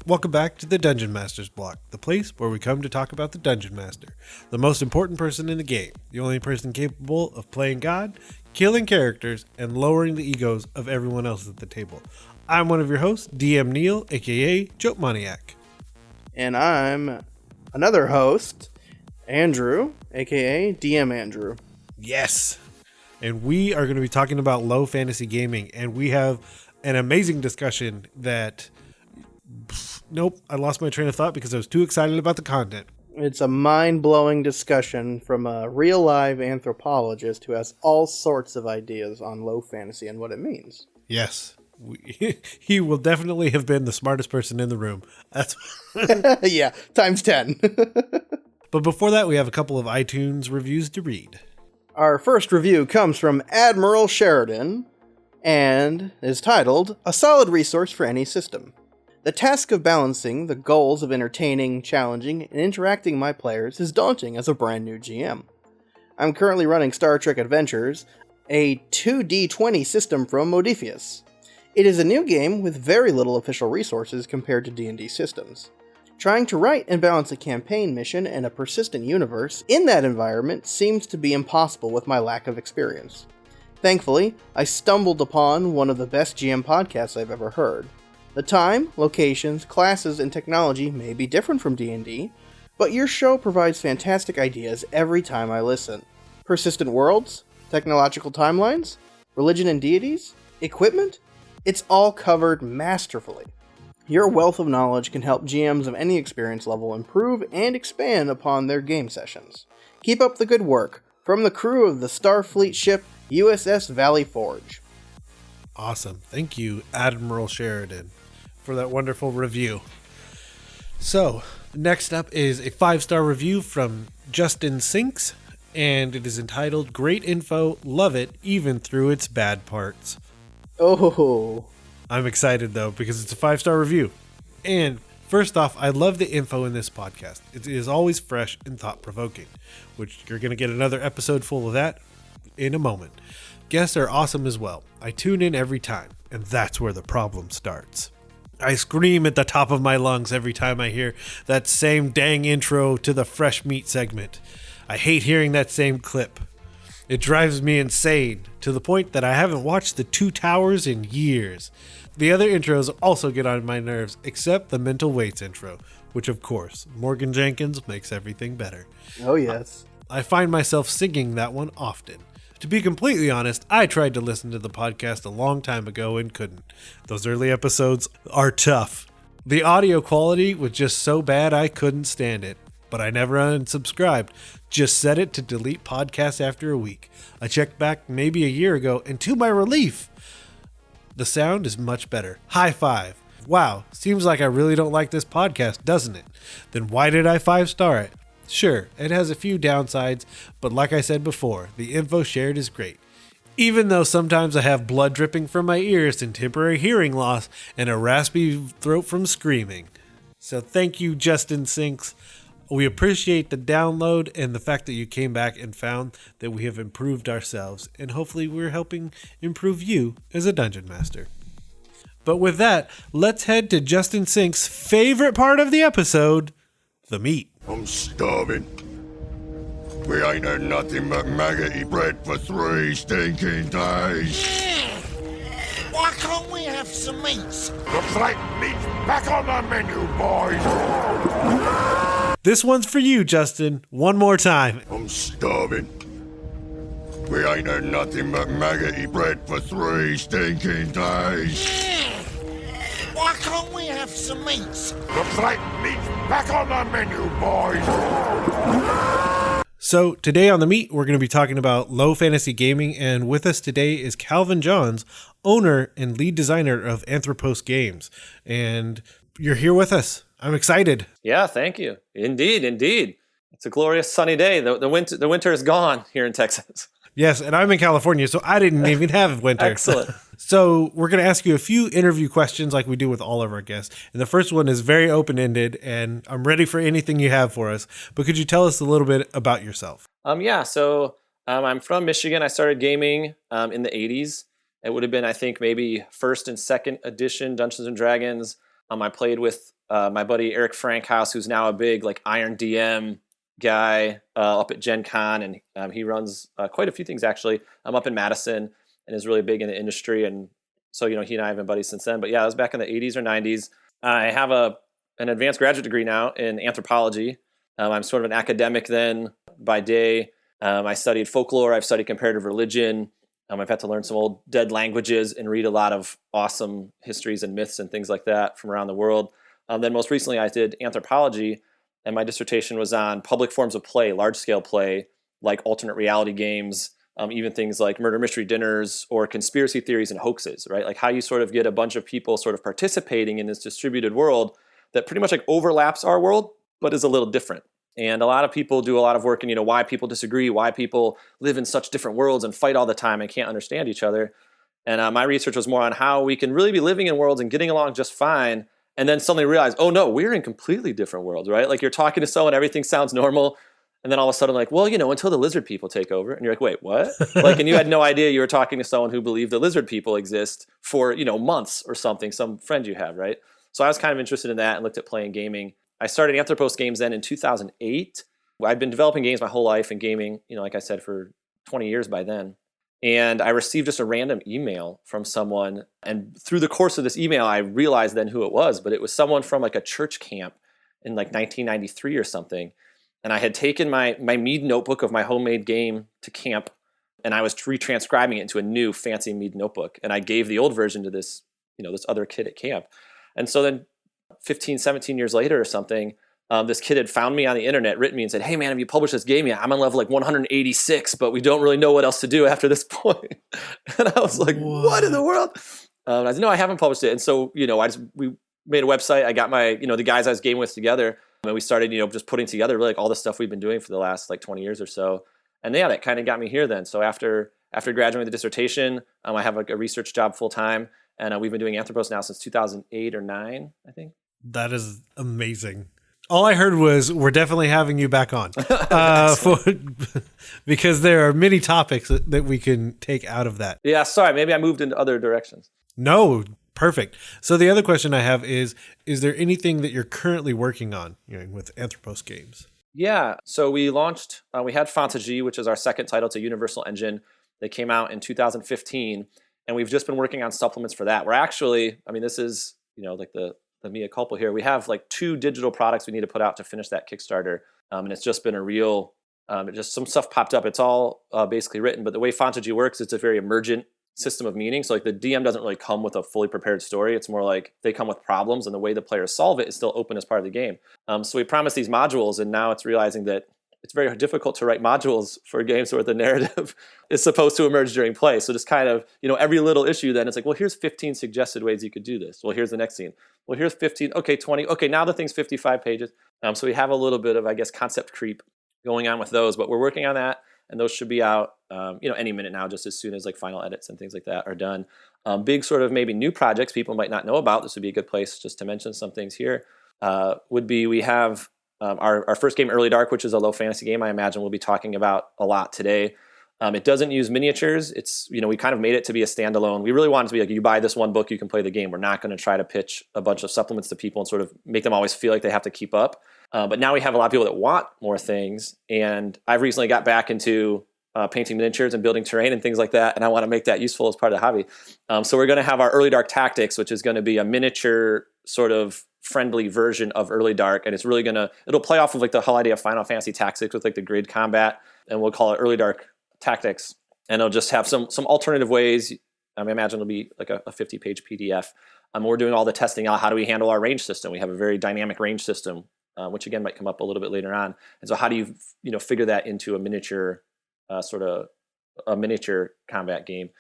Welcome back to the Dungeon Master's Block, the place where we come to talk about the Dungeon Master, the most important person in the game, the only person capable of playing God, killing characters, and lowering the egos of everyone else at the table. I'm one of your hosts, DM Neal, aka Joke Maniac. And I'm another host, Andrew, aka DM Andrew. Yes! And we are going to be talking about low fantasy gaming, and we have an amazing discussion that... Nope, I lost my train of thought because I was too excited about the content. It's a mind-blowing discussion from a real-life anthropologist who has all sorts of ideas on low fantasy and what it means. Yes. He will definitely have been the smartest person in the room. That's yeah, times 10. But before that, we have a couple of iTunes reviews to read. Our first review comes from Admiral Sheridan and is titled, A Solid Resource for Any System. The task of balancing the goals of entertaining, challenging, and interacting my players is daunting as a brand new GM. I'm currently running Star Trek Adventures, a 2D20 system from Modiphius. It is a new game with very little official resources compared to D&D systems. Trying to write and balance a campaign mission and a persistent universe in that environment seems to be impossible with my lack of experience. Thankfully, I stumbled upon one of the best GM podcasts I've ever heard. The time, locations, classes, and technology may be different from D&D, but your show provides fantastic ideas every time I listen. Persistent worlds, technological timelines, religion and deities, equipment, it's all covered masterfully. Your wealth of knowledge can help GMs of any experience level improve and expand upon their game sessions. Keep up the good work. From the crew of the Starfleet ship USS Valley Forge. Awesome. Thank you, Admiral Sheridan, for that wonderful review. So, next up is a 5-star review from Justin Sinks, and it is entitled, Great Info, Love It, Even Through Its Bad Parts. Oh. I'm excited, though, because it's a 5-star review. And first off, I love the info in this podcast. It is always fresh and thought-provoking, which you're going to get another episode full of that in a moment. Guests are awesome as well. I tune in every time, and that's where the problem starts. I scream at the top of my lungs every time I hear that same dang intro to the fresh meat segment. I hate hearing that same clip. It drives me insane, to the point that I haven't watched The Two Towers in years. The other intros also get on my nerves, except the Mental Weights intro, which of course, Morgan Jenkins makes everything better. Oh yes. I find myself singing that one often. To be completely honest, I tried to listen to the podcast a long time ago and couldn't. Those early episodes are tough. The audio quality was just so bad I couldn't stand it. But I never unsubscribed. Just set it to delete podcasts after a week. I checked back maybe a year ago, and to my relief, the sound is much better. High five. Wow, seems like I really don't like this podcast, doesn't it? Then why did I 5-star it? Sure, it has a few downsides, but like I said before, the info shared is great. Even though sometimes I have blood dripping from my ears and temporary hearing loss and a raspy throat from screaming. So thank you, Justin Sinks. We appreciate the download and the fact that you came back and found that we have improved ourselves, and hopefully we're helping improve you as a dungeon master. But with that, let's head to Justin Sinks' favorite part of the episode, the meat. I'm starving. We ain't had nothing but maggoty bread for 3 stinking days. Why can't we have some meats? The plate meat's back on the menu, boys. This one's for you, Justin. One more time. I'm starving. We ain't had nothing but maggoty bread for 3 stinking days. Why can't we have some meats? The plate meat's back on the menu, boys. So today on The Meat, we're going to be talking about low fantasy gaming, and with us today is Calvin Johns, owner and lead designer of Argofox Games. And you're here with us. I'm excited. Yeah, thank you. Indeed. It's a glorious sunny day. The winter is gone here in Texas. Yes, and I'm in California, so I didn't even have winter. Excellent. So we're going to ask you a few interview questions like we do with all of our guests. And the first one is very open-ended, and I'm ready for anything you have for us. But could you tell us a little bit about yourself? So I'm from Michigan. I started gaming in the 80s. It would have been, I think, maybe first and second edition Dungeons & Dragons. I played with my buddy Eric Frankhouse, who's now a big like Iron DM guy up at Gen Con, and he runs quite a few things actually. I'm up in Madison and is really big in the industry, and so he and I have been buddies since then. But yeah, it was back in the 80s or 90s. I have an advanced graduate degree now in anthropology. I'm sort of an academic then by day. I studied folklore. I've studied comparative religion. I've had to learn some old dead languages and read a lot of awesome histories and myths and things like that from around the world. Then most recently I did anthropology, and my dissertation was on public forms of play, large-scale play, like alternate reality games, even things like murder mystery dinners or conspiracy theories and hoaxes, right? Like how you sort of get a bunch of people sort of participating in this distributed world that pretty much like overlaps our world, but is a little different. And a lot of people do a lot of work in, why people disagree, why people live in such different worlds and fight all the time and can't understand each other. And my research was more on how we can really be living in worlds and getting along just fine, and then suddenly realize, oh no, we're in completely different worlds, right? Like you're talking to someone, everything sounds normal, and then all of a sudden like, well, until the lizard people take over. And you're like, wait, what? Like, and you had no idea you were talking to someone who believed the lizard people exist for, months or something, some friend you have, right? So I was kind of interested in that and looked at playing gaming. I started Anthropos Games then in 2008. I've been developing games my whole life and gaming, like I said, for 20 years by then. And I received just a random email from someone. And through the course of this email, I realized then who it was. But it was someone from like a church camp in like 1993 or something. And I had taken my Mead notebook of my homemade game to camp, and I was retranscribing it into a new fancy Mead notebook. And I gave the old version to this, this other kid at camp. And so then 15, 17 years later or something, this kid had found me on the internet, written me and said, hey man, have you published this game yet? I'm on level like 186, but we don't really know what else to do after this point. And I was like, what in the world? I said, no, I haven't published it. And so, we made a website. I got my, the guys I was gaming with together, and we started, just putting together really like all the stuff we've been doing for the last like 20 years or so. And yeah, that kind of got me here then. So after graduating with the dissertation, I have like a research job full time. And we've been doing Anthropos now since 2008 or 9, I think. That is amazing. All I heard was we're definitely having you back on because there are many topics that we can take out of that. Yeah, sorry. Maybe I moved into other directions. No, perfect. So the other question I have is there anything that you're currently working on with Anthropos Games? Yeah. So we launched, we had Fantasy, which is our second title. It's a Universal Engine that came out in 2015. And we've just been working on supplements for that. We're actually, this is, like the mea culpa here. We have like 2 digital products we need to put out to finish that Kickstarter. And it's just been a real, just some stuff popped up. It's all basically written, but the way Fantasy works, it's a very emergent system of meaning. So like the DM doesn't really come with a fully prepared story. It's more like they come with problems, and the way the players solve it is still open as part of the game. So we promised these modules, and now it's realizing that it's very difficult to write modules for games where the narrative is supposed to emerge during play. So just kind of, every little issue then it's like, well, here's 15 suggested ways you could do this. Well, here's the next scene. Well, here's 15. Okay, 20. Okay, now the thing's 55 pages. So we have a little bit of, I guess, concept creep going on with those, but we're working on that. And those should be out, any minute now, just as soon as like final edits and things like that are done. Big sort of maybe new projects people might not know about. This would be a good place just to mention some things here. Would be we have our first game, Early Dark, which is a low fantasy game. I imagine we'll be talking about a lot today. It doesn't use miniatures. It's we kind of made it to be a standalone. We really wanted it to be like you buy this one book, you can play the game. We're not going to try to pitch a bunch of supplements to people and sort of make them always feel like they have to keep up. But now we have a lot of people that want more things, and I've recently got back into painting miniatures and building terrain and things like that, and I want to make that useful as part of the hobby. So we're going to have our Early Dark Tactics, which is going to be a miniature sort of friendly version of Early Dark, and it's really it'll play off of like the whole idea of Final Fantasy Tactics with like the grid combat, and we'll call it Early Dark Tactics, and it'll just have some alternative ways. I imagine it'll be like a 50-page PDF. We're doing all the testing out. How do we handle our range system? We have a very dynamic range system, which again might come up a little bit later on. And so how do you figure that into a miniature sort of a miniature combat game?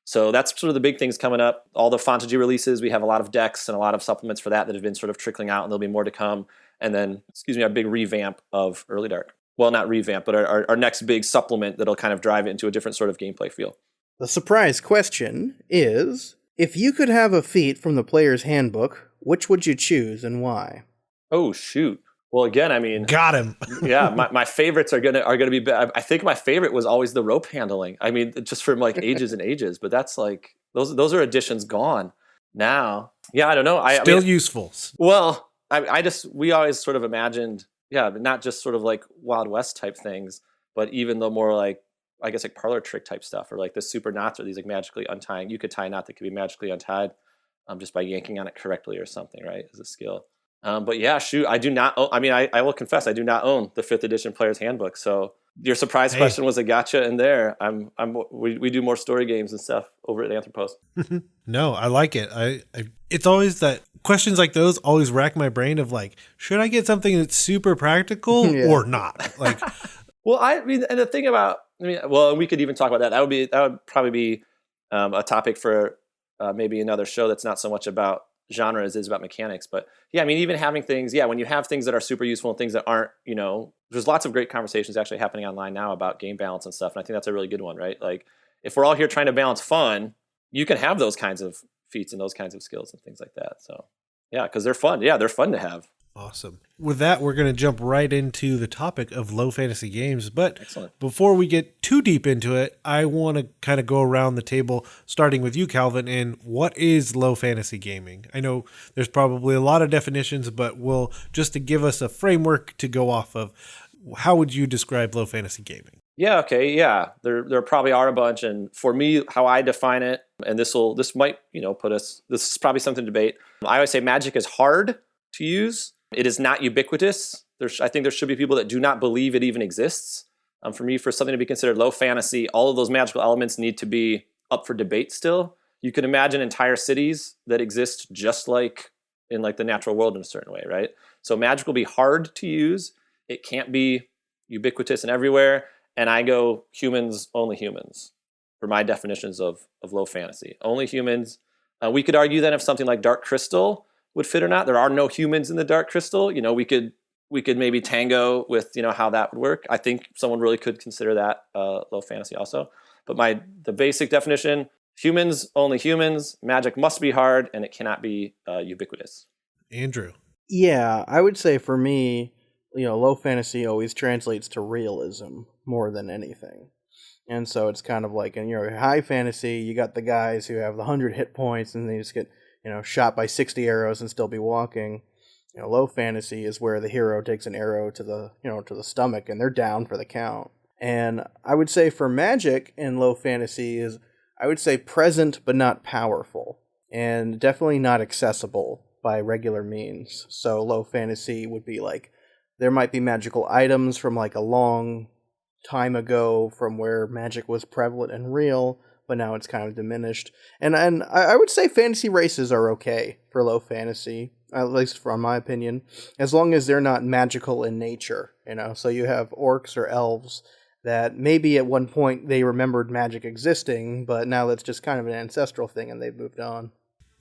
So that's sort of the big things coming up. All the Fantasy releases, we have a lot of decks and a lot of supplements for that have been sort of trickling out, and there'll be more to come. And then, our big revamp of Early Dark. Well, not revamp, but our next big supplement that'll kind of drive it into a different sort of gameplay feel. The surprise question is, if you could have a feat from the player's handbook, which would you choose and why? Oh, shoot. Well, again, got him. Yeah, my favorites are gonna be. I think my favorite was always the rope handling. Just from like ages and ages. But that's like those are additions gone now. Yeah, I don't know. Still useful. Well, we always sort of imagined, not just sort of like Wild West type things, but even the more like, I guess like parlor trick type stuff, or like the super knots, or these like magically untying. You could tie a knot that could be magically untied just by yanking on it correctly or something, right? As a skill. But yeah, shoot, I do not own, I will confess, I do not own the 5th edition Player's Handbook. So your surprise question was a gotcha in there. We do more story games and stuff over at Anthropos. No, I like it. It's always that questions like those always rack my brain of like, should I get something that's super practical or not? Like, well, and the thing about, we could even talk about that. That would probably be a topic for maybe another show that's not so much about genre as it is about mechanics. But yeah, even having things, when you have things that are super useful and things that aren't, there's lots of great conversations actually happening online now about game balance and stuff. And I think that's a really good one, right? Like if we're all here trying to balance fun, you can have those kinds of feats and those kinds of skills and things like that. So yeah, because they're fun. Yeah, they're fun to have. Awesome. With that, we're going to jump right into the topic of low fantasy games. But excellent. Before we get too deep into it, I want to kind of go around the table, starting with you, Calvin, and what is low fantasy gaming? I know there's probably a lot of definitions, but just to give us a framework to go off of, how would you describe low fantasy gaming? Yeah, okay, yeah. There probably are a bunch, and for me, how I define it, and this might, this is probably something to debate. I always say Magic is hard to use. It is not ubiquitous. I think there should be people that do not believe it even exists. For me, for something to be considered low fantasy, all of those magical elements need to be up for debate still. You can imagine entire cities that exist just like in like the natural world in a certain way, right? So magic will be hard to use. It can't be ubiquitous and everywhere. And I go humans, only humans, for my definitions of low fantasy. Only humans. We could argue then if something like Dark Crystal would fit or not. There are no humans in the Dark Crystal. We could maybe tango with how that would work. I think someone really could consider that low fantasy also. But the basic definition: humans, only humans. Magic must be hard, and it cannot be ubiquitous. Andrew. Yeah, I would say for me, low fantasy always translates to realism more than anything. And so it's kind of like in high fantasy, you got the guys who have the 100 hit points and they just get shot by 60 arrows and still be walking. Low fantasy is where the hero takes an arrow to the stomach and they're down for the count. And I would say for Magic in low fantasy is, I would say present but not powerful, and definitely not accessible by regular means. So low fantasy would be like, there might be magical items from like a long time ago from where magic was prevalent and real, but now it's kind of diminished. And I would say fantasy races are okay for low fantasy, at least from my opinion, as long as they're not magical in nature, So you have orcs or elves that maybe at one point they remembered magic existing, but now that's just kind of an ancestral thing and they've moved on.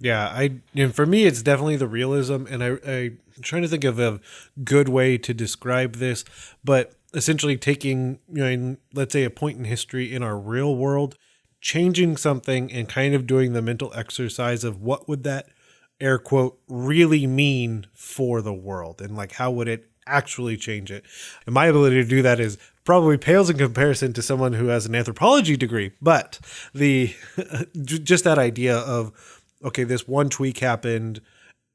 Yeah, and for me, it's definitely the realism, and I'm trying to think of a good way to describe this, but essentially taking, let's say a point in history in our real world, changing something and kind of doing the mental exercise of what would that air quote really mean for the world, and like how would it actually change it. And my ability to do that is probably pales in comparison to someone who has an anthropology degree, but just that idea of, okay, this one tweak happened,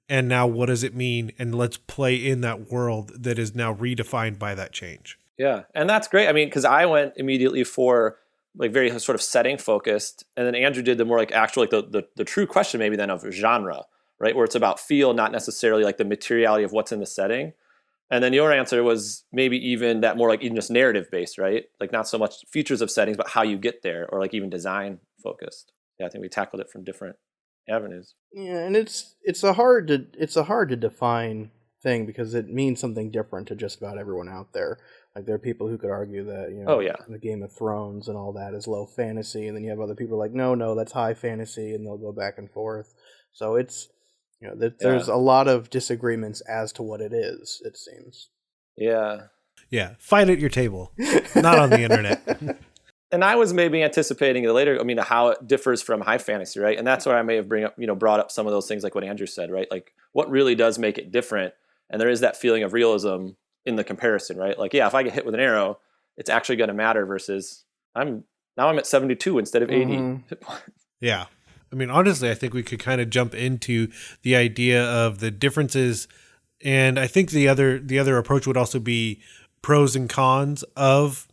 and now what does it mean? And let's play in that world that is now redefined by that change. Yeah, and that's great. Because I went immediately for like very sort of setting focused, and then Andrew did the more like actual, like the true question maybe then of genre, right? Where it's about feel, not necessarily like the materiality of what's in the setting. And then your answer was maybe even that more like even just narrative based, right? Like not so much features of settings, but how you get there, or like even design focused. Yeah, I think we tackled it from different avenues. Yeah, and it's a hard to define thing because it means something different to just about everyone out there. Like there are people who could argue that the Game of Thrones and all that is low fantasy, and then you have other people like no, that's high fantasy, and they'll go back and forth. So it's there's a lot of disagreements as to what it is, it seems. Yeah, fight at your table, not on the internet. And I was maybe anticipating how it differs from high fantasy, right? And that's where I may have brought up some of those things like what Andrew said, right? Like what really does make it different. And there is that feeling of realism in the comparison, right? Like, yeah, if I get hit with an arrow, it's actually going to matter versus I'm at 72 instead of 80. Mm-hmm. Yeah. Honestly, I think we could kind of jump into the idea of the differences And I think the other approach would also be pros and cons of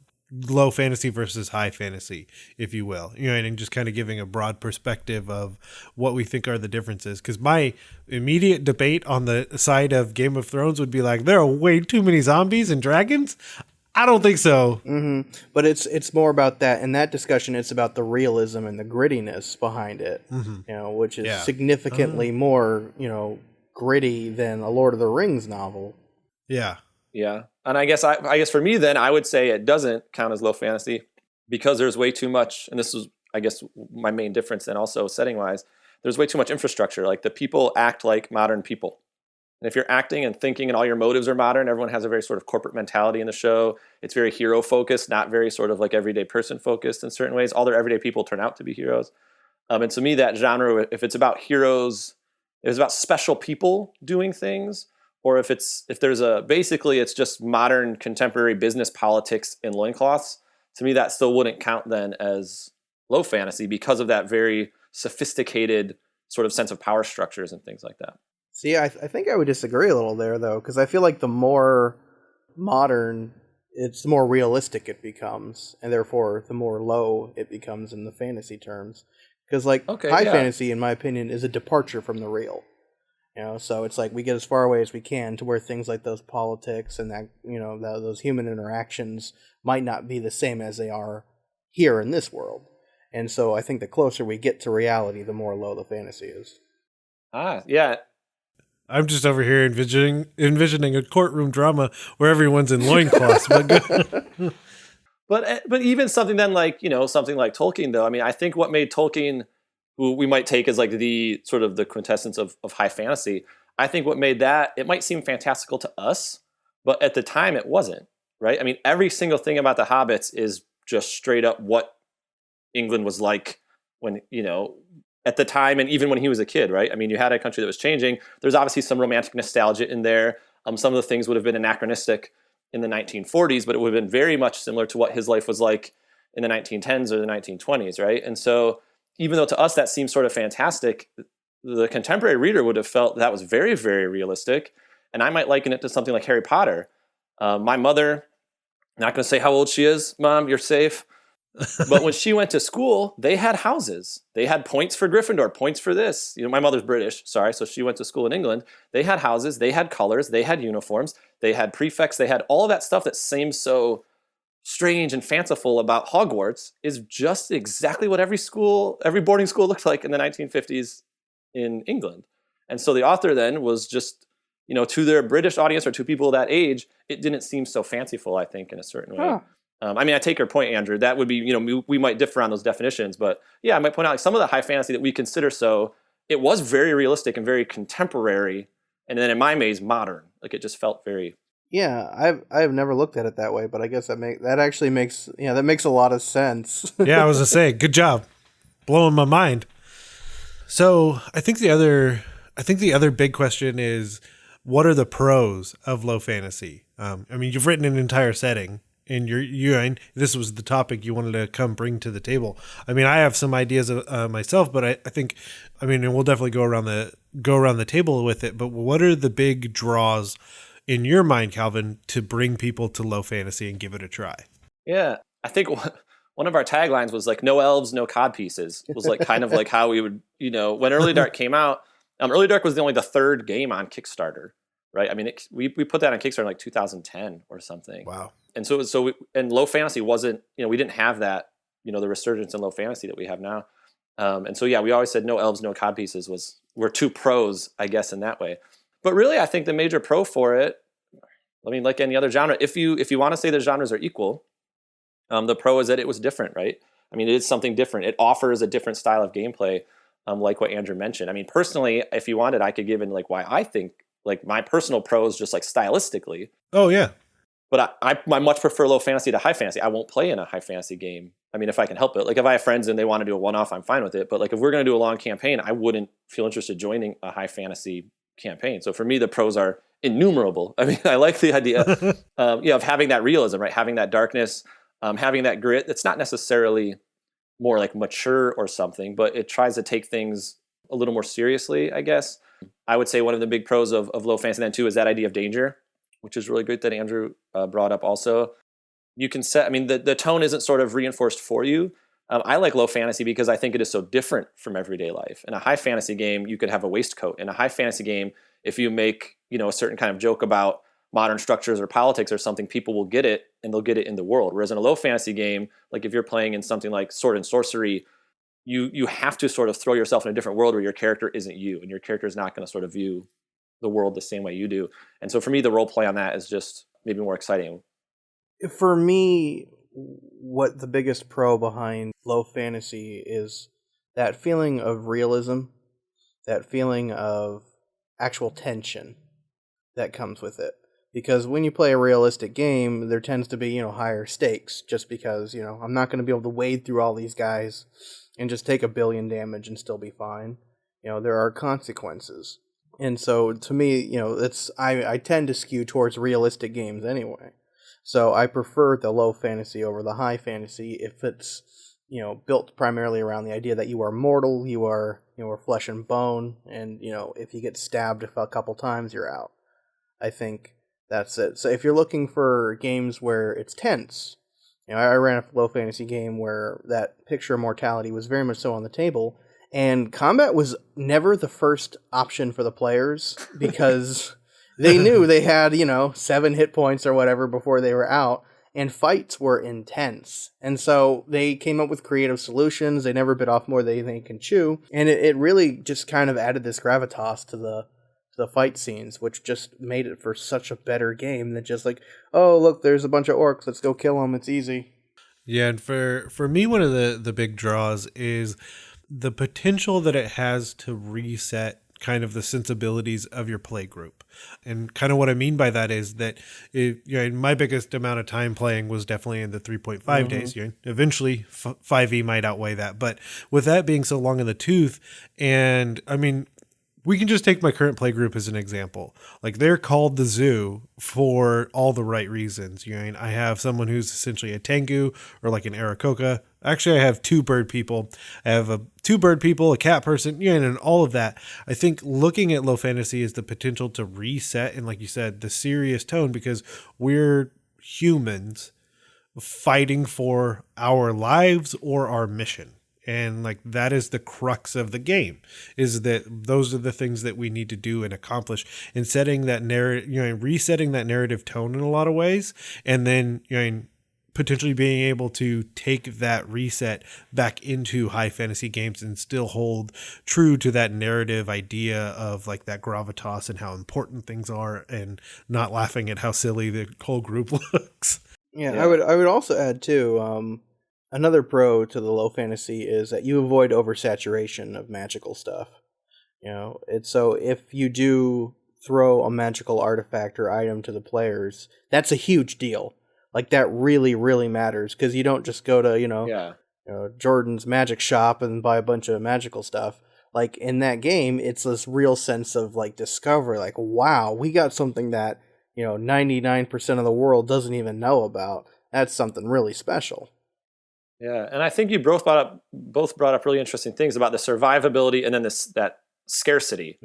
low fantasy versus high fantasy, if you will, and just kind of giving a broad perspective of what we think are the differences. Because my immediate debate on the side of Game of Thrones would be like, there are way too many zombies and dragons. I don't think so. Mm-hmm. But it's more about that. In that discussion, it's about the realism and the grittiness behind it, which is significantly more, gritty than a Lord of the Rings novel. Yeah. Yeah. And I guess for me then, I would say it doesn't count as low fantasy because there's way too much, and this is, I guess, my main difference then also setting-wise, there's way too much infrastructure. Like the people act like modern people. And if you're acting and thinking and all your motives are modern, everyone has a very sort of corporate mentality in the show. It's very hero-focused, not very sort of like everyday person-focused in certain ways. All their everyday people turn out to be heroes. And to me, that genre, if it's about heroes, if it's about special people doing things, or if it's just modern contemporary business politics in loincloths, to me that still wouldn't count then as low fantasy because of that very sophisticated sort of sense of power structures and things like that. See, I think I would disagree a little there, though, because I feel like the more modern, it's the more realistic it becomes, and therefore the more low it becomes in the fantasy terms. Because high fantasy, in my opinion, is a departure from the real. So it's like we get as far away as we can to where things like those politics and that, those human interactions might not be the same as they are here in this world. And so I think the closer we get to reality, the more low the fantasy is. Yeah. I'm just over here envisioning a courtroom drama where everyone's in loincloths. But even something then something like Tolkien, though, I mean, I think what made Tolkien, who we might take as like the sort of the quintessence of high fantasy, I think what made that, it might seem fantastical to us, but at the time it wasn't, right? I mean, every single thing about the Hobbits is just straight up what England was like when, at the time, and even when he was a kid, right? I mean, you had a country that was changing. There's obviously some romantic nostalgia in there. Some of the things would have been anachronistic in the 1940s, but it would have been very much similar to what his life was like in the 1910s or the 1920s, right? And so even though to us that seems sort of fantastic, the contemporary reader would have felt that was very, very realistic. And I might liken it to something like Harry Potter. My mother, not going to say how old she is, Mom, you're safe. But when she went to school, they had houses. They had points for Gryffindor, points for this. My mother's British, sorry, so she went to school in England. They had houses, they had colors, they had uniforms, they had prefects, they had all of that stuff that seems so strange and fanciful about Hogwarts is just exactly what every boarding school looked like in the 1950s in England. And so the author then was just, to their British audience or to people that age, it didn't seem so fanciful, I think, in a certain way. Huh. I take your point, Andrew. That would be, we might differ on those definitions, but yeah, I might point out like some of the high fantasy that we consider so, it was very realistic and very contemporary, and then in my maze, modern. Like it just felt very. Yeah, I've never looked at it that way, but I guess that makes a lot of sense. Yeah, I was gonna say, good job, blowing my mind. So I think the other big question is, what are the pros of low fantasy? You've written an entire setting. And and this was the topic you wanted to come bring to the table. I have some ideas myself, but I think, and we'll definitely go around the table with it. But what are the big draws in your mind, Calvin, to bring people to low fantasy and give it a try? Yeah, I think one of our taglines was like, no elves, no cod pieces. It was like kind of like how we would, when Early Dark came out, Early Dark was only the third game on Kickstarter, right? We put that on Kickstarter in like 2010 or something. Wow. And and low fantasy wasn't, we didn't have that, the resurgence in low fantasy that we have now. And so, yeah, we always said no elves, no cod pieces were two pros, I guess, in that way. But really, I think the major pro for it, like any other genre, if you want to say the genres are equal, the pro is that it was different, right? It is something different. It offers a different style of gameplay, like what Andrew mentioned. Personally, if you wanted, I could give in like why I think like my personal pros just like stylistically. Oh, yeah. But I much prefer low fantasy to high fantasy. I won't play in a high fantasy game. If I can help it. Like if I have friends and they want to do a one-off, I'm fine with it. But like if we're going to do a long campaign, I wouldn't feel interested joining a high fantasy campaign. So for me, the pros are innumerable. I like the idea of having that realism, right? Having that darkness, having that grit. It's not necessarily more like mature or something, but it tries to take things a little more seriously, I guess. I would say one of the big pros of low fantasy then too is that idea of danger, which is really great that Andrew brought up also. You can set, I mean, the tone isn't sort of reinforced for you. I like low fantasy because I think it is so different from everyday life. In a high fantasy game, you could have a waistcoat. In a high fantasy game, if you make, a certain kind of joke about modern structures or politics or something, people will get it and they'll get it in the world. Whereas in a low fantasy game, like if you're playing in something like Sword and Sorcery, you have to sort of throw yourself in a different world where your character isn't you and your character is not going to sort of view the world the same way you do. And so for me, the role play on that is just maybe more exciting. For me, what the biggest pro behind low fantasy is that feeling of realism, that feeling of actual tension that comes with it. Because when you play a realistic game, there tends to be, higher stakes just because, I'm not going to be able to wade through all these guys and just take 1 billion damage and still be fine. There are consequences. And so to me, I tend to skew towards realistic games anyway. So I prefer the low fantasy over the high fantasy if it's, built primarily around the idea that you are mortal, you are flesh and bone, and, if you get stabbed a couple times, you're out. I think that's it. So if you're looking for games where it's tense, I ran a low fantasy game where that picture of mortality was very much so on the table, and combat was never the first option for the players because they knew they had, 7 hit points or whatever before they were out, and fights were intense. And so they came up with creative solutions. They never bit off more than they can chew, and it really just kind of added this gravitas to the fight scenes, which just made it for such a better game than just like, oh, look, there's a bunch of orcs, let's go kill them, it's easy. Yeah, and for me, one of the big draws is the potential that it has to reset kind of the sensibilities of your play group. And kind of what I mean by that is that my biggest amount of time playing was definitely in the 3.5 days. Eventually 5e might outweigh that. But with that being so long in the tooth, and I mean, we can just take my current play group as an example. Like, they're called the Zoo for all the right reasons. I have someone who's essentially a Tengu or like an Aarakocra. Actually, I have 2 bird people. I have 2 bird people, a cat person, and all of that. I think looking at low fantasy is the potential to reset, and like you said, the serious tone, because we're humans fighting for our lives or our mission. And like, that is the crux of the game, is that those are the things that we need to do and accomplish, and setting that narrative, resetting that narrative tone in a lot of ways. And then, potentially being able to take that reset back into high fantasy games and still hold true to that narrative idea of like that gravitas and how important things are, and not laughing at how silly the whole group looks. Yeah. I would also add too, another pro to the low fantasy is that you avoid oversaturation of magical stuff. So if you do throw a magical artifact or item to the players, that's a huge deal. Like, that really, really matters, because you don't just go to, Jordan's magic shop and buy a bunch of magical stuff. Like, in that game, it's this real sense of like discovery. Like, wow, we got something that, 99% of the world doesn't even know about. That's something really special. Yeah, and I think you both brought up really interesting things about the survivability and then that scarcity.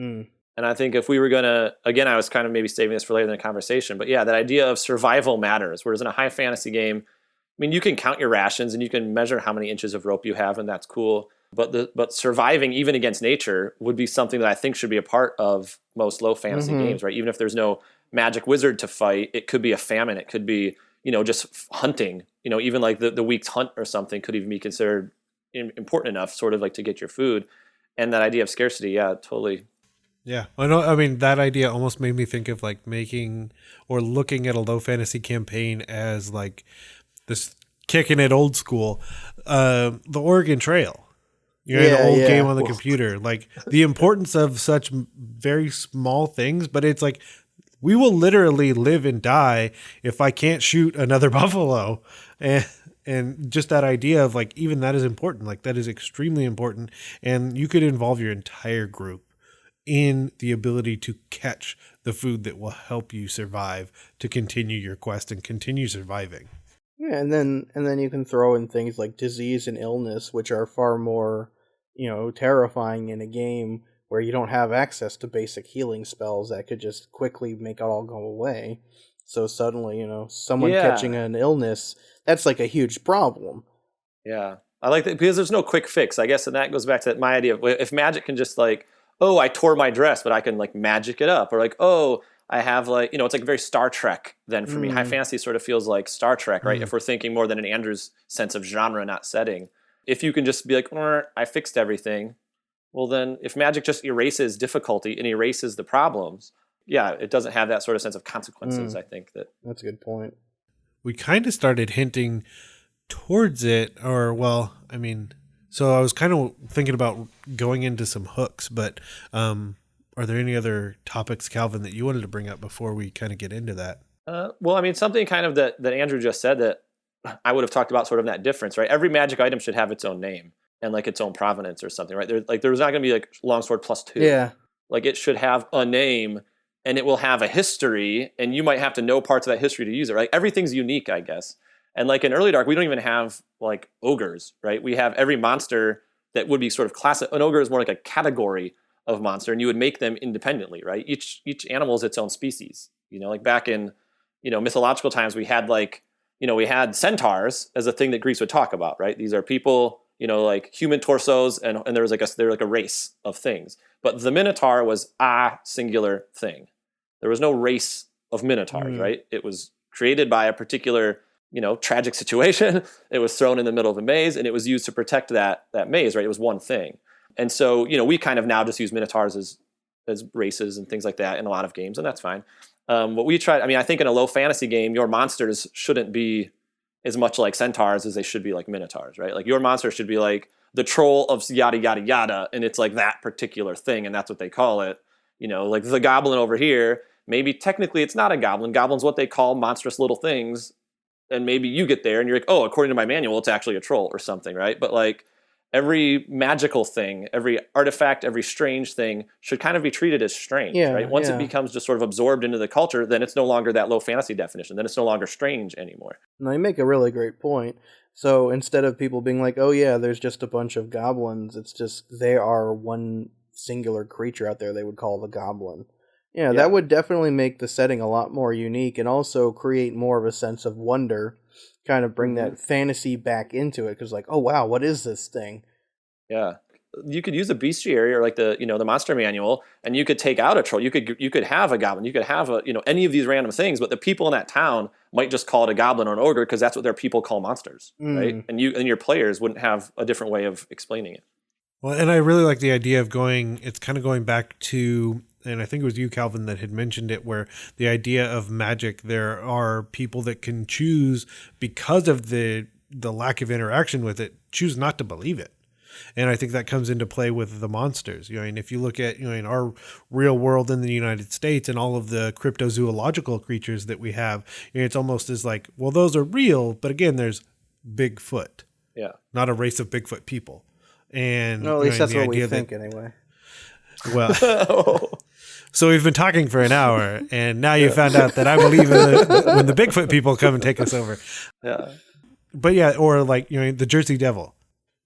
And I think if we were going to, again, I was kind of maybe saving this for later in the conversation, but yeah, that idea of survival matters. Whereas in a high fantasy game, I mean, you can count your rations and you can measure how many inches of rope you have, and that's cool. But surviving even against nature would be something that I think should be a part of most low fantasy games, right? Even if there's no magic wizard to fight, it could be a famine. It could be, just hunting. Even like the week's hunt or something could even be considered important enough, sort of like to get your food. And that idea of scarcity, yeah, totally. Yeah, I mean, that idea almost made me think of like making or looking at a low fantasy campaign as like this kicking it old school, the Oregon Trail. An old game on the computer. Like, the importance of such very small things, but it's like, we will literally live and die if I can't shoot another buffalo. And just that idea of like, even that is important. Like, that is extremely important. And you could involve your entire group in the ability to catch the food that will help you survive, to continue your quest and continue surviving. Yeah, and then you can throw in things like disease and illness, which are far more, terrifying in a game where you don't have access to basic healing spells that could just quickly make it all go away. So suddenly, someone catching an illness, that's like a huge problem. Yeah. I like that because there's no quick fix, I guess. And that goes back to my idea of if magic can just like, oh, I tore my dress, but I can like magic it up. Or like, oh, I have like, it's like very Star Trek then for me. High fantasy sort of feels like Star Trek, right? If we're thinking more than an Andrew's sense of genre, not setting. If you can just be like, I fixed everything. Well, then if magic just erases difficulty and erases the problems, yeah, it doesn't have that sort of sense of consequences, I think. That's a good point. We kind of started hinting towards it, so I was kind of thinking about going into some hooks, but are there any other topics, Calvin, that you wanted to bring up before we kind of get into that? Something kind of that Andrew just said that I would have talked about sort of that difference, right? Every magic item should have its own name and like its own provenance or something, right? There's not going to be like longsword +2. Yeah. Like it should have a name and it will have a history and you might have to know parts of that history to use it, right? Everything's unique, I guess. And like in Early Dark, we don't even have like ogres, right? We have every monster that would be sort of classic. An ogre is more like a category of monster, and you would make them independently, right? Each animal is its own species. Like back in, mythological times, we had we had centaurs as a thing that Greece would talk about, right? These are people, like human torsos, and they're like a race of things. But the Minotaur was a singular thing. There was no race of Minotaurs, right? It was created by a particular tragic situation. It was thrown in the middle of a maze and it was used to protect that maze, right? It was one thing. And so, we kind of now just use Minotaurs as races and things like that in a lot of games, and that's fine. What we tried, I think in a low fantasy game, your monsters shouldn't be as much like centaurs as they should be like Minotaurs, right? Like your monster should be like the troll of yada, yada, yada, and it's like that particular thing, and that's what they call it. Like the goblin over here, maybe technically it's not a goblin. Goblin's what they call monstrous little things. And maybe you get there and you're like, oh, according to my manual, it's actually a troll or something, right? But like every magical thing, every artifact, every strange thing should kind of be treated as strange, right? Once it becomes just sort of absorbed into the culture, then it's no longer that low fantasy definition. Then it's no longer strange anymore. No, you make a really great point. So instead of people being like, oh yeah, there's just a bunch of goblins, it's just they are one singular creature out there they would call the goblin. Yeah, that would definitely make the setting a lot more unique and also create more of a sense of wonder, kind of bring that fantasy back into it, because like, oh wow, what is this thing? Yeah. You could use a bestiary or like the monster manual, and you could take out a troll. You could have a goblin. You could have any of these random things, but the people in that town might just call it a goblin or an ogre because that's what their people call monsters, right? And your players wouldn't have a different way of explaining it. Well, and I really like the idea of it's kind of going back to, and I think it was you, Calvin, that had mentioned it, where the idea of magic, there are people that can choose, because of the lack of interaction with it, choose not to believe it. And I think that comes into play with the monsters. And if you look at, in our real world in the United States and all of the cryptozoological creatures that we have, it's almost as like, well, those are real, but again, there's Bigfoot. Yeah. Not a race of Bigfoot people. And at least that's what we think anyway. Well, so we've been talking for an hour, and now you found out that I believe when the Bigfoot people come and take us over. Yeah. But yeah, or like, the Jersey Devil.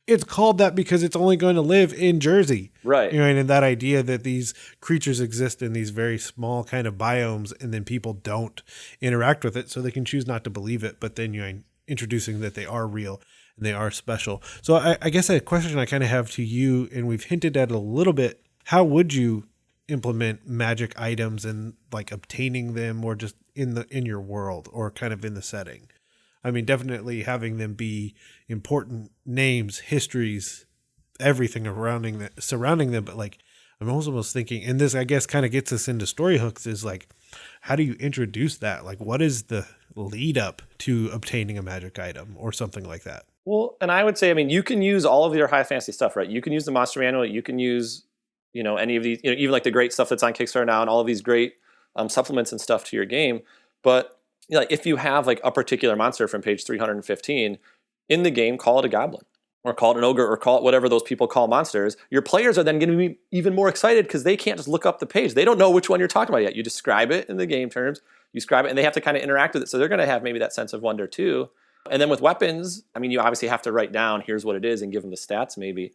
It's called that because it's only going to live in Jersey. Right. And that idea that these creatures exist in these very small kind of biomes, and then people don't interact with it, so they can choose not to believe it. But then introducing that they are real and they are special. So I guess a question I kind of have to you, and we've hinted at it a little bit, how would you implement magic items and like obtaining them, or just in your world, or kind of in the setting? Definitely having them be important names, histories, everything surrounding them. But like, I'm almost thinking, and this, I guess, kind of gets us into story hooks, is like, how do you introduce that? Like, what is the lead up to obtaining a magic item or something like that? Well, and I would say, you can use all of your high fantasy stuff, right? You can use the monster manual. You can use, any of these, even like the great stuff that's on Kickstarter now, and all of these great supplements and stuff to your game. But if you have like a particular monster from page 315 in the game, call it a goblin or call it an ogre or call it whatever those people call monsters. Your players are then going to be even more excited because they can't just look up the page. They don't know which one you're talking about yet. You describe it in the game terms, you describe it, and they have to kind of interact with it. So they're going to have maybe that sense of wonder too. And then with weapons, you obviously have to write down, here's what it is, and give them the stats maybe.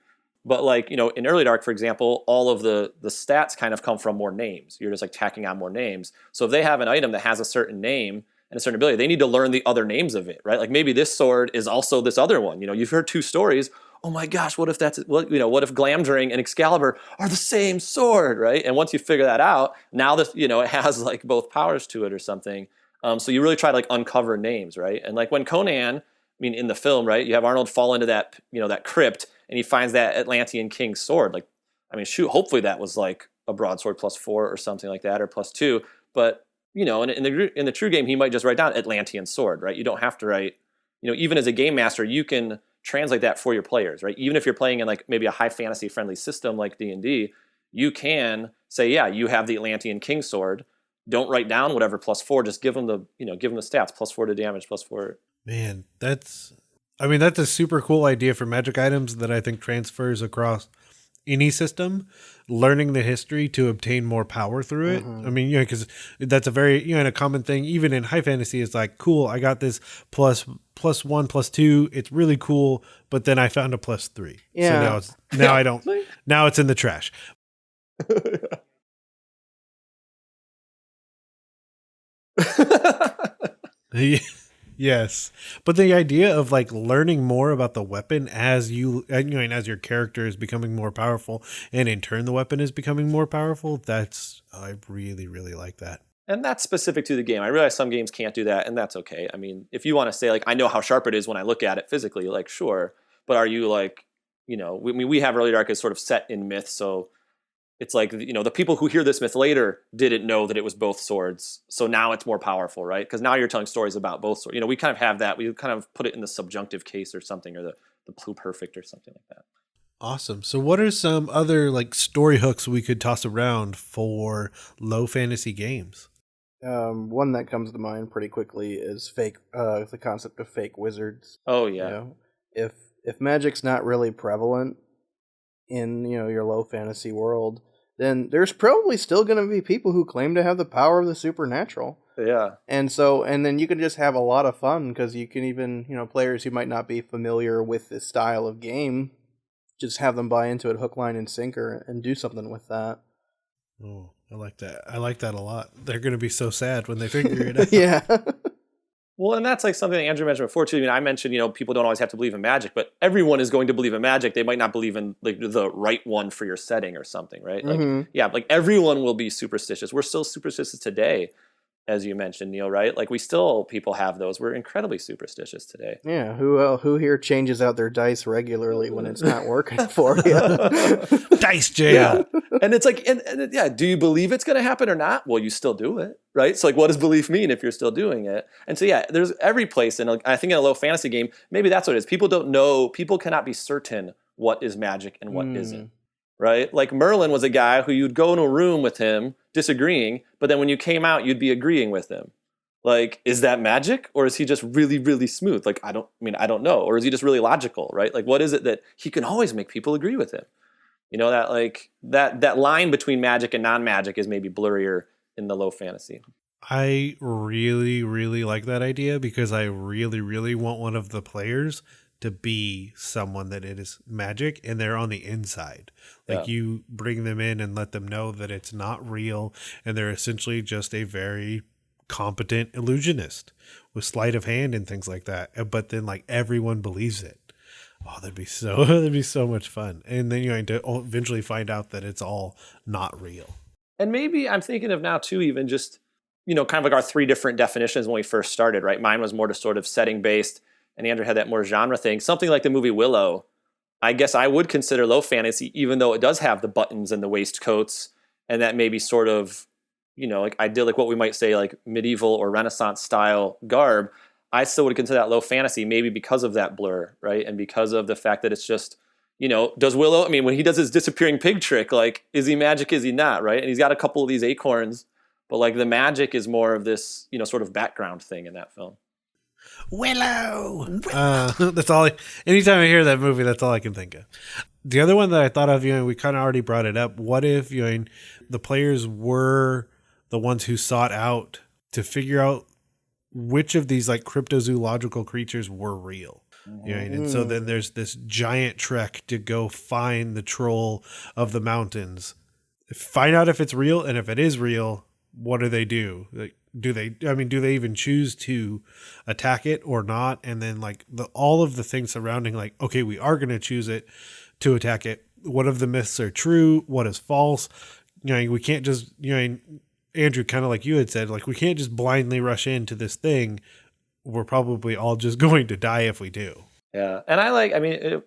But like, in Early Dark, for example, all of the stats kind of come from more names. You're just like tacking on more names. So if they have an item that has a certain name and a certain ability, they need to learn the other names of it, right? Like maybe this sword is also this other one. You've heard 2 stories. Oh my gosh, what if what if Glamdring and Excalibur are the same sword, right? And once you figure that out, now this, it has like both powers to it or something. So you really try to like uncover names, right? And like when Conan, in the film, right, you have Arnold fall into that, that crypt, and he finds that Atlantean king's sword. Like, hopefully that was like a broadsword +4 or something like that, or +2. But, in the true game, he might just write down Atlantean sword, right? You don't have to write, even as a game master, you can translate that for your players, right? Even if you're playing in like maybe a high fantasy friendly system like D&D, you can say, yeah, you have the Atlantean king sword. Don't write down whatever +4, just give them the stats, +4 to damage, +4. Man, that's a super cool idea for magic items that I think transfers across any system. Learning the history to obtain more power through it. Mm-hmm. Because that's a very, and a common thing, even in high fantasy, is like, cool, I got this +1, +2. It's really cool. But then I found a +3. Yeah. So now I don't, now it's in the trash. Yes, but the idea of like learning more about the weapon as as your character is becoming more powerful, and in turn the weapon is becoming more powerful. I really, really like that. And that's specific to the game. I realize some games can't do that, and that's okay. If you want to say like, I know how sharp it is when I look at it physically, like sure, but are you like, we have Early Dark as sort of set in myth, so it's like, the people who hear this myth later didn't know that it was both swords. So now it's more powerful, right? Because now you're telling stories about both swords. We kind of have that. We kind of put it in the subjunctive case or something, or the pluperfect or something like that. Awesome. So what are some other like story hooks we could toss around for low fantasy games? One that comes to mind pretty quickly is the concept of fake wizards. Oh, yeah. If magic's not really prevalent in your low fantasy world, then there's probably still going to be people who claim to have the power of the supernatural. Yeah. And then you can just have a lot of fun, because you can even, players who might not be familiar with this style of game, just have them buy into it hook, line, and sinker and do something with that. Oh, I like that. I like that a lot. They're going to be so sad when they figure it out. Yeah. Well, and that's like something that Andrew mentioned before too. I mentioned, people don't always have to believe in magic, but everyone is going to believe in magic. They might not believe in like the right one for your setting or something, right? Like, yeah, like everyone will be superstitious. We're still superstitious today, as you mentioned, Neal, right? Like people have those. We're incredibly superstitious today. Yeah. Who here changes out their dice regularly when it's not working for you? Dice jail. Yeah. And it's like, and yeah, do you believe it's going to happen or not? Well, you still do it, right? So like, what does belief mean if you're still doing it? And so, yeah, there's every place. And I think in a low fantasy game, maybe that's what it is. People don't know, people cannot be certain what is magic and what isn't, right? Like Merlin was a guy who you'd go in a room with him disagreeing, but then when you came out, you'd be agreeing with him. Like, is that magic, or is he just really, really smooth? Like, I don't know. Or is he just really logical, right? Like, what is it that he can always make people agree with him? That like that line between magic and non-magic is maybe blurrier in the low fantasy. I really, really like that idea, because I really, really want one of the players to be someone that it is magic and they're on the inside. Like you bring them in and let them know that it's not real, and they're essentially just a very competent illusionist with sleight of hand and things like that. But then like everyone believes it. Oh, that'd be so much fun. And then you're going to eventually find out that it's all not real. And maybe I'm thinking of now too, even just, kind of like our 3 different definitions when we first started, right? Mine was more just sort of setting based, and Andrew had that more genre thing. Something like the movie Willow, I guess I would consider low fantasy, even though it does have the buttons and the waistcoats, and that maybe sort of, like idyllic, what we might say like medieval or Renaissance style garb. I still would consider that low fantasy, maybe because of that blur, right? And because of the fact that it's just, does Willow, when he does his disappearing pig trick, like, is he magic, is he not, right? And he's got a couple of these acorns, but like the magic is more of this, sort of background thing in that film. Willow! That's all. Anytime I hear that movie, that's all I can think of. The other one that I thought of, we kind of already brought it up. What if, the players were the ones who sought out to figure out which of these like cryptozoological creatures were real? You know, and so then there's this giant trek to go find the troll of the mountains, find out if it's real, and if it is real, what do they do? Like, do they even choose to attack it or not? And then like all of the things surrounding, like, okay, we are going to choose it to attack it. What of the myths are true? What is false? You know, we can't just, you know, Andrew, kind of like you had said, like, we can't just blindly rush into this thing. We're probably all just going to die if we do. Yeah. And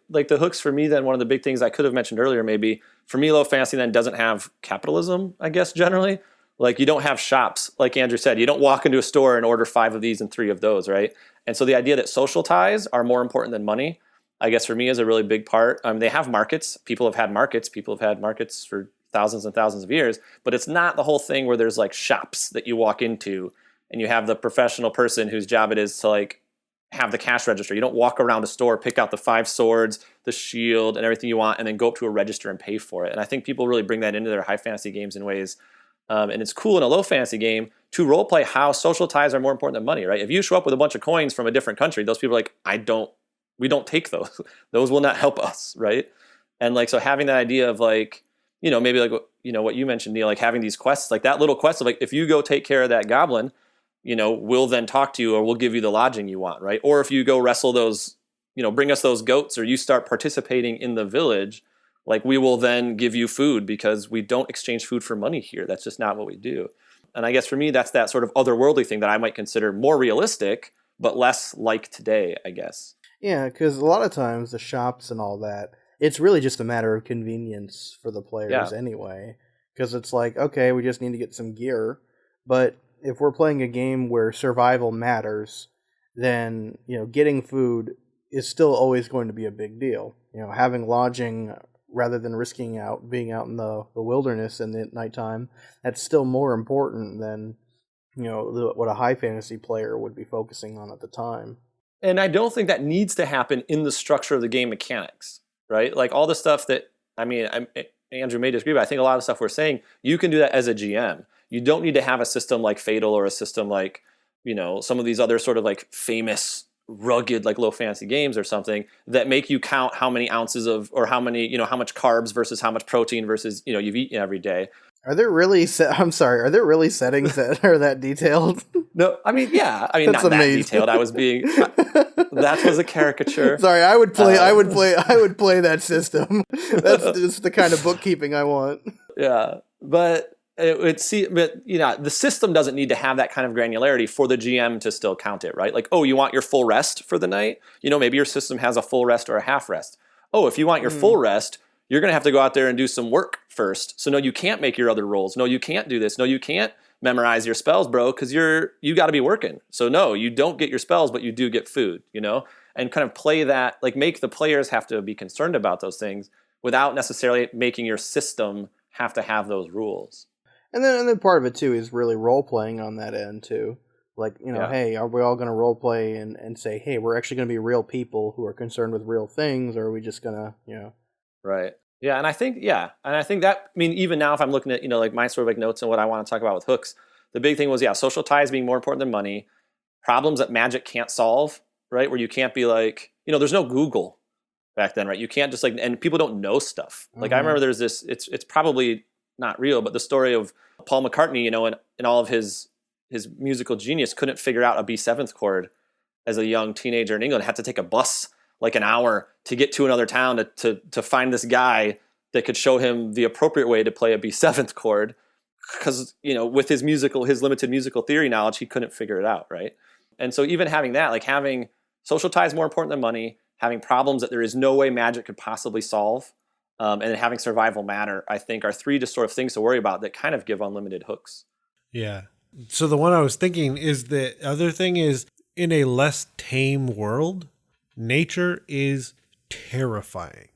like the hooks for me, then one of the big things I could have mentioned earlier, maybe for me, low fantasy then doesn't have capitalism, I guess, generally. Like, you don't have shops. Like Andrew said, you don't walk into a store and order 5 of these and 3 of those, right? And so the idea that social ties are more important than money, I guess for me is a really big part. They have markets. People have had markets for thousands and thousands of years, but it's not the whole thing where there's like shops that you walk into and you have the professional person whose job it is to like have the cash register. You don't walk around a store, pick out the 5 swords, the shield, and everything you want, and then go up to a register and pay for it. And I think people really bring that into their high fantasy games in ways. And it's cool in a low fantasy game to role play how social ties are more important than money, right? If you show up with a bunch of coins from a different country, those people are like, we don't take those. Those will not help us, right? And like, so having that idea of like, you know, maybe like, you know, what you mentioned, Neal, like having these quests, like that little quest of like, if you go take care of that goblin, you know, we'll then talk to you or we'll give you the lodging you want, right? Or if you go wrestle those, you know, bring us those goats, or you start participating in the village, like we will then give you food because we don't exchange food for money here. That's just not what we do. And I guess for me, that's that sort of otherworldly thing that I might consider more realistic, but less like today, I guess. Yeah, because a lot of times the shops and all that, it's really just a matter of convenience for the players anyway. Because it's like, okay, we just need to get some gear. But if we're playing a game where survival matters, then, you know, getting food is still always going to be a big deal. You know, having lodging rather than risking being out in the wilderness in the nighttime, that's still more important than, you know, what a high fantasy player would be focusing on at the time. And I don't think that needs to happen in the structure of the game mechanics, right? Like all the stuff that, Andrew may disagree, but I think a lot of the stuff we're saying, you can do that as a GM. You don't need to have a system like Fatal or a system like, you know, some of these other sort of like famous, rugged, like low fantasy games or something that make you count how many ounces of, or how many, you know, how much carbs versus how much protein versus, you know, you've eaten every day. Are there really settings that are that detailed? No, I mean, yeah. I mean, not amazing. That detailed. I was being, that was a caricature. Sorry, I would play that system. That's just the kind of bookkeeping I want. Yeah. But you know, the system doesn't need to have that kind of granularity for the GM to still count it, right? Like, oh, you want your full rest for the night? You know, maybe your system has a full rest or a half rest. Oh, if you want your full rest, you're going to have to go out there and do some work first. So no, you can't make your other rolls. No, you can't do this. No, you can't memorize your spells, bro, because you got to be working. So no, you don't get your spells, but you do get food, you know? And kind of play that, like make the players have to be concerned about those things without necessarily making your system have to have those rules. And then part of it too is really role playing on that end too. Like, you know, hey, are we all going to role play and say, hey, we're actually going to be real people who are concerned with real things, or are we just going to, you know? Right. Yeah. And I think that, I mean, even now if I'm looking at, you know, like my sort of like notes and what I want to talk about with hooks, the big thing was, social ties being more important than money, problems that Magic can't solve, right? Where you can't be like, you know, there's no Google back then, right? You can't just like, and people don't know stuff. Like I remember there's this, it's probably not real, but the story of Paul McCartney, you know, and all of his musical genius couldn't figure out a B7th chord as a young teenager in England, had to take a bus like an hour to get to another town to find this guy that could show him the appropriate way to play a B7th chord. Because, you know, with his limited musical theory knowledge, he couldn't figure it out, right? And so even having that, like having social ties more important than money, having problems that there is no way Magic could possibly solve, and then having survival matter, I think are 3 just sort of things to worry about that kind of give unlimited hooks. Yeah. So the one I was thinking is the other thing is, in a less tame world, nature is terrifying.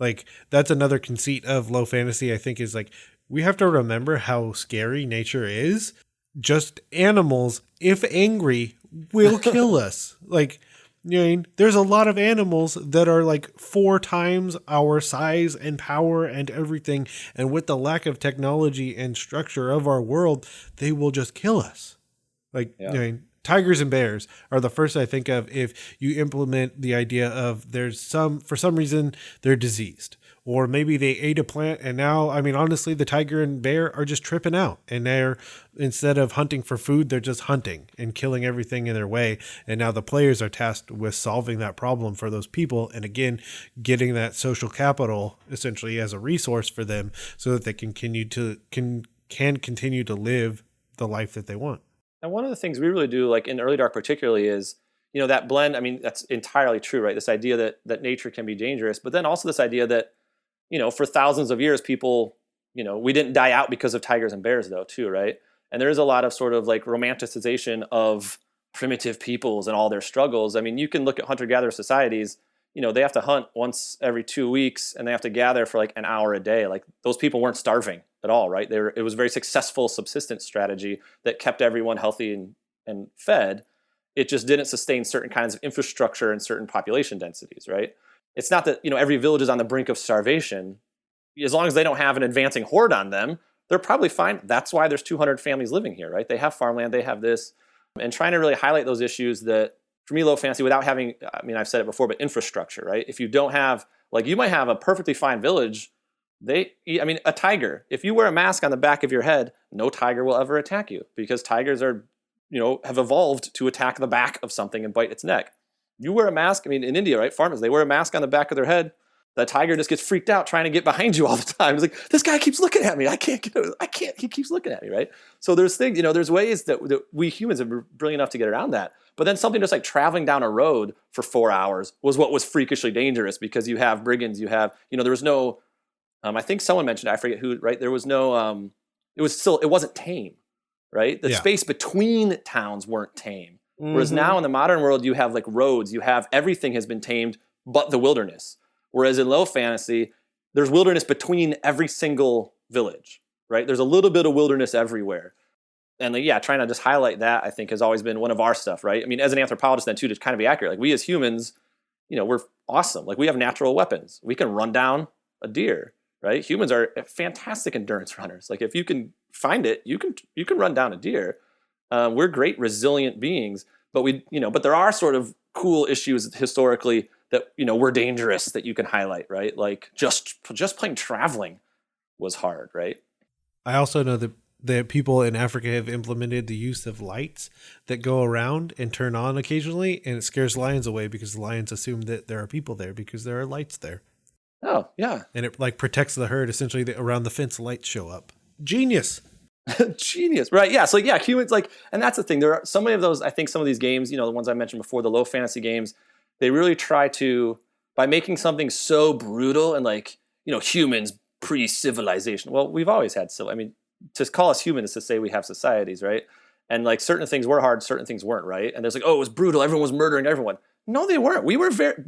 Like that's another conceit of low fantasy, I think, is like, we have to remember how scary nature is. Just animals, if angry, will kill us. Like, you know, there's a lot of animals that are like 4 times our size and power and everything. And with the lack of technology and structure of our world, they will just kill us. Like, you know, tigers and bears are the first I think of if you implement the idea of for some reason they're diseased, or maybe they ate a plant and now, I mean, honestly, the tiger and bear are just tripping out, and they're, instead of hunting for food, they're just hunting and killing everything in their way. And now the players are tasked with solving that problem for those people. And again, getting that social capital essentially as a resource for them so that they can continue to live the life that they want. And one of the things we really do, like in Early Dark particularly, is, that blend. I mean, that's entirely true, right? This idea that nature can be dangerous, but then also this idea that, for thousands of years, people, we didn't die out because of tigers and bears though, too, right? And there is a lot of sort of like romanticization of primitive peoples and all their struggles. I mean, you can look at hunter-gatherer societies, they have to hunt once every 2 weeks and they have to gather for like an hour a day. Like those people weren't starving at all, right? It was a very successful subsistence strategy that kept everyone healthy and fed. It just didn't sustain certain kinds of infrastructure and certain population densities, right? It's not that, every village is on the brink of starvation. As long as they don't have an advancing horde on them, they're probably fine. That's why there's 200 families living here, right? They have farmland, they have this. And trying to really highlight those issues that, for me, low fantasy, without having, I mean, I've said it before, but infrastructure, right? If you don't have, like, you might have a perfectly fine village. A tiger, if you wear a mask on the back of your head, no tiger will ever attack you, because tigers are, have evolved to attack the back of something and bite its neck. You wear a mask, I mean, in India, right? Farmers, they wear a mask on the back of their head. The tiger just gets freaked out trying to get behind you all the time. It's like, this guy keeps looking at me. I can't, he keeps looking at me, right? So there's things, there's ways that we humans are brilliant enough to get around that. But then something just like traveling down a road for 4 hours was what was freakishly dangerous, because you have brigands, you have, there was no, I think someone mentioned, I forget who, right? There was no, it wasn't tame, right? The space between towns weren't tame. Mm-hmm. Whereas now in the modern world, you have like roads, you have everything has been tamed but the wilderness. Whereas in low fantasy, there's wilderness between every single village, right? There's a little bit of wilderness everywhere. And trying to just highlight that, I think, has always been one of our stuff, right? I mean, as an anthropologist then too, to kind of be accurate, like we as humans, we're awesome. Like we have natural weapons. We can run down a deer, right? Humans are fantastic endurance runners. Like if you can find it, you can run down a deer. We're great resilient beings, but but there are sort of cool issues historically that, were dangerous that you can highlight, right? Like just plain traveling was hard, right? I also know that people in Africa have implemented the use of lights that go around and turn on occasionally, and it scares lions away because the lions assume that there are people there because there are lights there. Oh, yeah. And it like protects the herd. Essentially, around the fence, lights show up. Genius. Genius. Right. Yeah. So humans and that's the thing. There are so many of those, I think some of these games, the ones I mentioned before, the low fantasy games, they really try to, by making something so brutal and like, humans pre-civilization. Well, we've always had to call us human is to say we have societies, right? And like certain things were hard, certain things weren't, right? And there's like, oh, it was brutal. Everyone was murdering everyone. No, they weren't.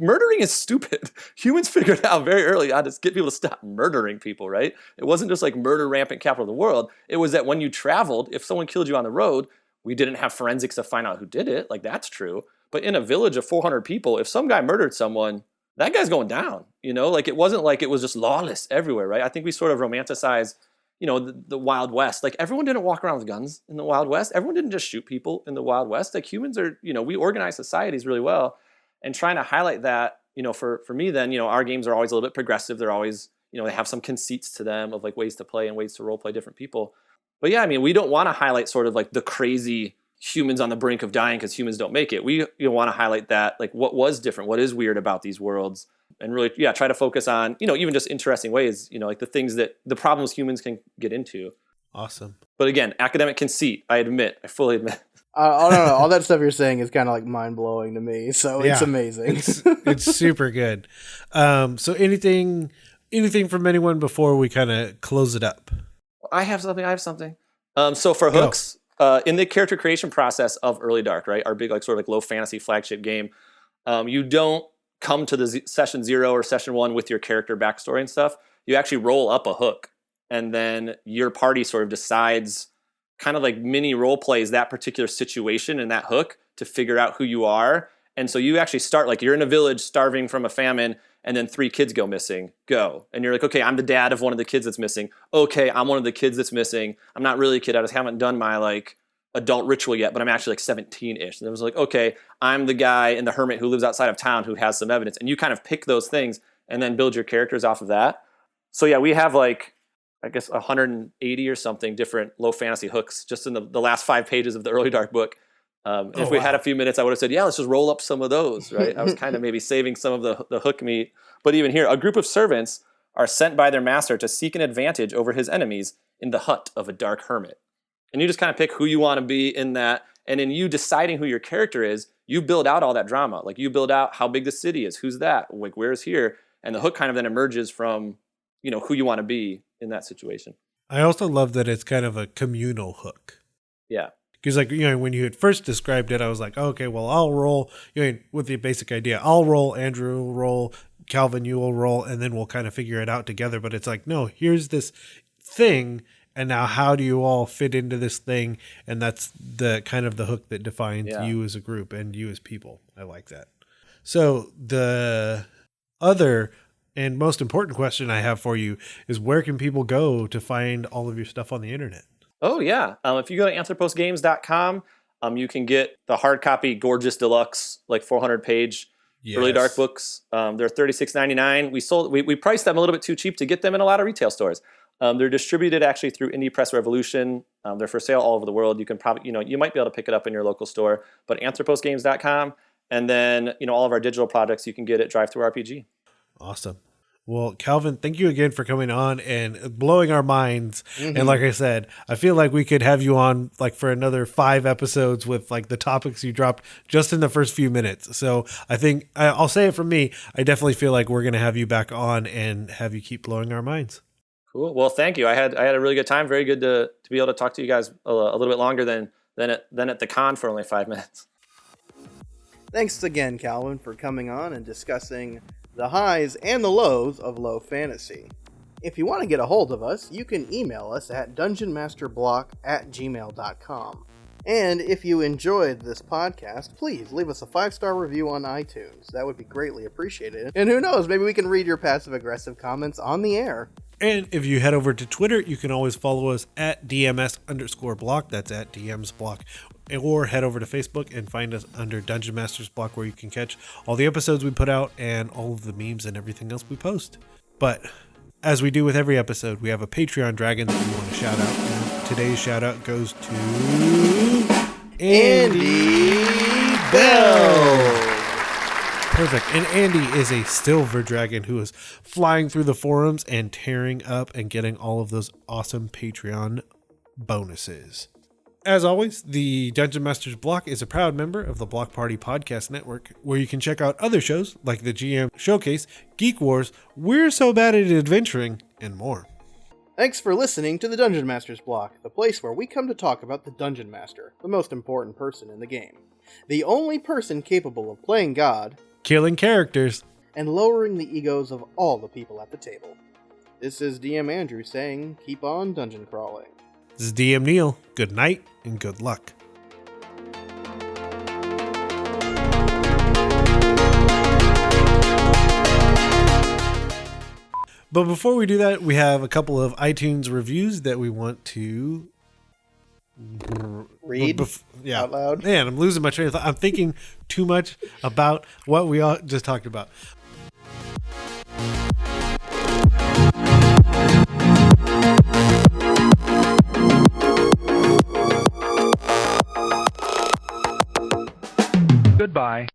Murdering is stupid. Humans figured out very early on to get people to stop murdering people, right? It wasn't just like murder rampant capital of the world. It was that when you traveled, if someone killed you on the road, we didn't have forensics to find out who did it. Like that's true. But in a village of 400 people, if some guy murdered someone, that guy's going down, like it wasn't like it was just lawless everywhere, right? I think we sort of romanticize, the Wild West. Like everyone didn't walk around with guns in the Wild West. Everyone didn't just shoot people in the Wild West. Like humans are, we organize societies really well. And trying to highlight that, for me then, our games are always a little bit progressive. They're always, they have some conceits to them of like ways to play and ways to role play different people. But we don't want to highlight sort of like the crazy humans on the brink of dying because humans don't make it. We want to highlight that, like what was different, what is weird about these worlds, and really, try to focus on, even just interesting ways, like the problems humans can get into. Awesome. But again, academic conceit, I fully admit. I don't know. All that stuff you're saying is kind of like mind blowing to me. So it's amazing. It's super good. So anything from anyone before we kind of close it up? I have something. So for hooks, in the character creation process of Early Dark, right, our big like sort of like low fantasy flagship game, you don't come to the session 0 or session 1 with your character backstory and stuff. You actually roll up a hook, and then your party sort of decides, kind of like mini role plays that particular situation in that hook to figure out who you are. And so you actually start like you're in a village starving from a famine, and then 3 kids go missing. Go. And you're like, okay, I'm the dad of one of the kids that's missing. Okay, I'm one of the kids that's missing. I'm not really a kid. I just haven't done my like adult ritual yet, but I'm actually like 17-ish. And it was like, okay, I'm the guy in the hermit who lives outside of town who has some evidence. And you kind of pick those things and then build your characters off of that. So yeah, we have like, I guess 180 or something different low fantasy hooks just in the last 5 pages of the early dark book. If we had a few minutes, I would have said, yeah, let's just roll up some of those, right? I was kind of maybe saving some of the hook meat. But even here, a group of servants are sent by their master to seek an advantage over his enemies in the hut of a dark hermit. And you just kind of pick who you want to be in that. And in you deciding who your character is, you build out all that drama. Like you build out how big the city is, who's that, like where's here. And the hook kind of then emerges from, who you want to be in that situation. I also love that it's kind of a communal hook. Yeah. Because when you had first described it, I was like, okay, well, I'll roll, with the basic idea. I'll roll, Andrew will roll, Calvin, you will roll, and then we'll kind of figure it out together. But it's like, no, here's this thing. And now how do you all fit into this thing? And that's the kind of the hook that defines you as a group and you as people. I like that. So the other and most important question I have for you is, where can people go to find all of your stuff on the internet? Oh, yeah. If you go to anthroposgames.com, you can get the hard copy, gorgeous deluxe, like 400-page early dark books. They're $36.99. We priced them a little bit too cheap to get them in a lot of retail stores. They're distributed actually through Indie Press Revolution. They're for sale all over the world. You can probably, you might be able to pick it up in your local store, but anthroposgames.com. And then, all of our digital projects you can get at DriveThruRPG. Awesome. Well, Calvin, thank you again for coming on and blowing our minds. Mm-hmm. And like I said, I feel like we could have you on like for another 5 episodes with like the topics you dropped just in the first few minutes. So I think I'll say it from me. I definitely feel like we're going to have you back on and have you keep blowing our minds. Cool. Well, thank you. I had a really good time. Very good to be able to talk to you guys a little bit longer than at the con for only 5 minutes. Thanks again, Calvin, for coming on and discussing the highs and the lows of low fantasy. If you want to get a hold of us, you can email us at dungeonmasterblock@gmail.com. And if you enjoyed this podcast, please leave us a 5-star review on iTunes. That would be greatly appreciated. And who knows, maybe we can read your passive-aggressive comments on the air. And if you head over to Twitter, you can always follow us at DMS_block. That's at DMsBlock. Or head over to Facebook and find us under Dungeon Masters Block, where you can catch all the episodes we put out and all of the memes and everything else we post. But as we do with every episode, we have a Patreon dragon that we want to shout out. And today's shout out goes to Andy Bell. Perfect. And Andy is a silver dragon who is flying through the forums and tearing up and getting all of those awesome Patreon bonuses. As always, the Dungeon Masters Block is a proud member of the Block Party Podcast Network, where you can check out other shows like the GM Showcase, Geek Wars, We're So Bad at Adventuring, and more. Thanks for listening to the Dungeon Masters Block, the place where we come to talk about the Dungeon Master, the most important person in the game. The only person capable of playing God, killing characters, and lowering the egos of all the people at the table. This is DM Andrew saying, keep on dungeon crawling. This is DM Neal. Good night and good luck. But before we do that, we have a couple of iTunes reviews that we want to read out loud. Man, I'm losing my train of thought. I'm thinking too much about what we all just talked about. Goodbye.